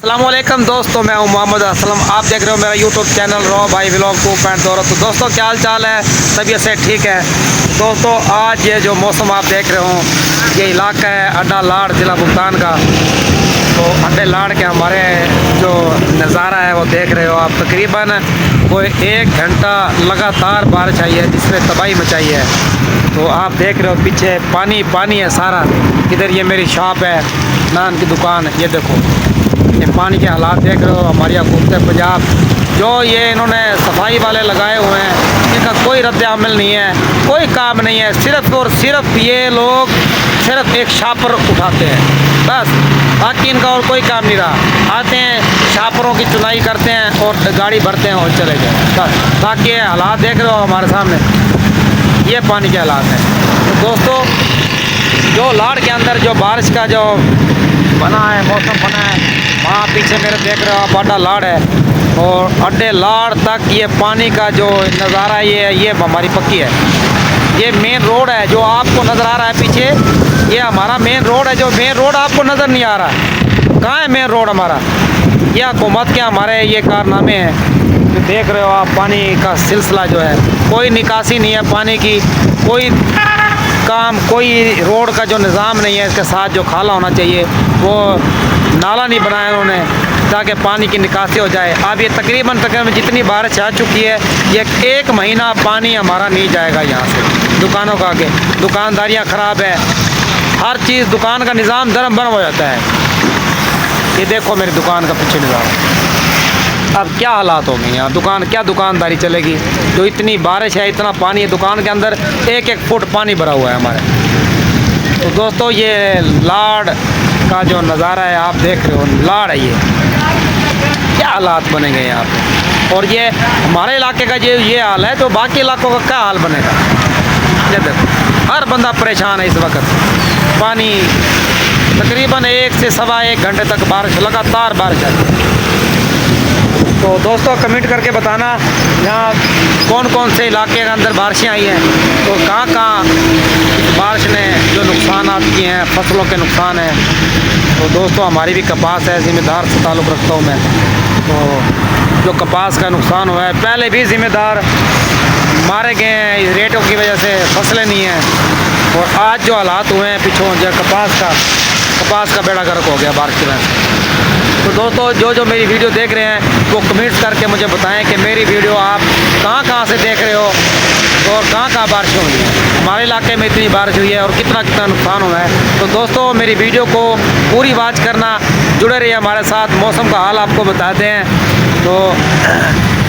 अस्सलामुअलैकुम दोस्तों, मैं हूं मोहम्मद असलम। आप देख रहे हो मेरा यूट्यूब चैनल रॉ भाई व्लॉग 2.0। तो दोस्तों क्या हाल चाल है, तबीयत से ठीक है। दोस्तों आज ये जो मौसम आप देख रहे हो, ये इलाका है अड्डा लाड़ ज़िला मुल्तान का। तो अड्डे लाड़ के हमारे जो नज़ारा है वो देख रहे हो आप। तकरीबन कोई 1 घंटा लगातार बारिश आई है जिसने तबाही मचाई है। तो आप देख रहे हो पीछे पानी पानी है सारा। इधर ये मेरी शॉप है, नान की दुकान, ये देखो ये पानी के हालात देख रहे हो। हमारी हुकूमत पंजाब जो ये इन्होंने सफाई वाले लगाए हुए हैं, इनका कोई रद्द अमल नहीं है, कोई काम नहीं है। सिर्फ़ और सिर्फ ये लोग सिर्फ एक शापर उठाते हैं बस, बाकी इनका और कोई काम नहीं रहा। आते हैं शापरों की चुनाई करते हैं और गाड़ी भरते हैं और चले गए बस। बाकी ये हालात देख रहे हो हमारे सामने, ये पानी के हालात हैं। तो दोस्तों जो लाड़ के अंदर जो बारिश का जो बना है, मौसम बना है, वहाँ पीछे मेरे देख रहे हो आप अड्डा लाड़ है। और अड्डे लाड़ तक ये पानी का जो नज़ारा ये हमारी पक्की है। ये मेन रोड है जो आपको नज़र आ रहा है पीछे, ये हमारा मेन रोड है। जो मेन रोड आपको नज़र नहीं आ रहा, कहाँ है मेन रोड हमारा? ये हुकूमत के हमारे ये कारनामे हैं। तो देख रहे हो आप पानी का सिलसिला जो है, कोई निकासी नहीं है पानी की, कोई काम, कोई रोड का जो निज़ाम नहीं है। इसके साथ जो खाला होना चाहिए वो नाला नहीं बनाया उन्होंने ताकि पानी की निकासी हो जाए। अब ये तकरीबन जितनी बारिश आ चुकी है, ये 1 महीना पानी हमारा नहीं जाएगा यहाँ से। दुकानों का आगे दुकानदारियाँ ख़राब है, हर चीज़ दुकान का निज़ाम दरम बरम हो जाता है। ये देखो मेरी दुकान का पीछे निज़ाम, अब क्या हालात होंगे यहाँ, दुकान क्या दुकानदारी चलेगी? जो इतनी बारिश है, इतना पानी है, दुकान के अंदर 1-1 फुट पानी भरा हुआ है हमारे। तो दोस्तों ये लाड़ का जो नज़ारा है आप देख रहे हो, लाड़ है ये, क्या हालात बनेंगे यहाँ पे। और ये हमारे इलाके का ये हाल है, तो बाकी इलाकों का क्या हाल बनेगा? ये देखो हर बंदा परेशान है इस वक्त। पानी तकरीबन 1 से सवा 1 घंटे तक बारिश, लगातार बारिश है। तो दोस्तों कमेंट करके बताना यहाँ कौन कौन से इलाके के अंदर बारिशें आई हैं, तो कहाँ कहाँ बारिश ने जो नुकसान किए हैं, फसलों के नुकसान हैं। तो दोस्तों हमारी भी कपास है, ज़िम्मेदार से ताल्लुक़ रखता हूँ मैं। तो जो कपास का नुकसान हुआ है, पहले भी ज़िम्मेदार मारे गए हैं रेटों की वजह से, फसलें नहीं हैं। और आज जो हालात हुए हैं पिछों, जो कपास का बेड़ा गर्क हो गया बारिश की वजह से। तो दोस्तों जो मेरी वीडियो देख रहे हैं वो कमेंट्स करके मुझे बताएं कि मेरी वीडियो आप कहाँ कहाँ से देख रहे हो और कहाँ कहाँ बारिश हुई है, हमारे इलाके में इतनी बारिश हुई है और कितना कितना नुकसान हुआ है। तो दोस्तों मेरी वीडियो को पूरी वॉच करना, जुड़े रहिए हमारे साथ, मौसम का हाल आपको बताते हैं। तो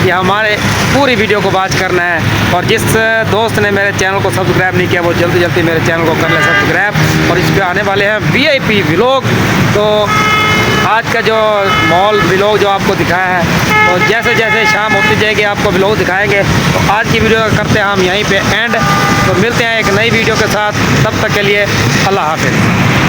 ये हमारे पूरी वीडियो को वॉच करना है। और जिस दोस्त ने मेरे चैनल को सब्सक्राइब नहीं किया वो जल्दी जल्दी मेरे चैनल को कर ले सब्सक्राइब। और इस पर आने वाले हैं VIP व्लॉग। तो आज का जो मॉल व्लॉग जो आपको दिखाया है, तो जैसे जैसे शाम होती जाएगी आपको व्लॉग दिखाएंगे। तो आज की वीडियो करते हैं हम यहीं पे एंड। तो मिलते हैं एक नई वीडियो के साथ, तब तक के लिए अल्लाह हाफ़िज़।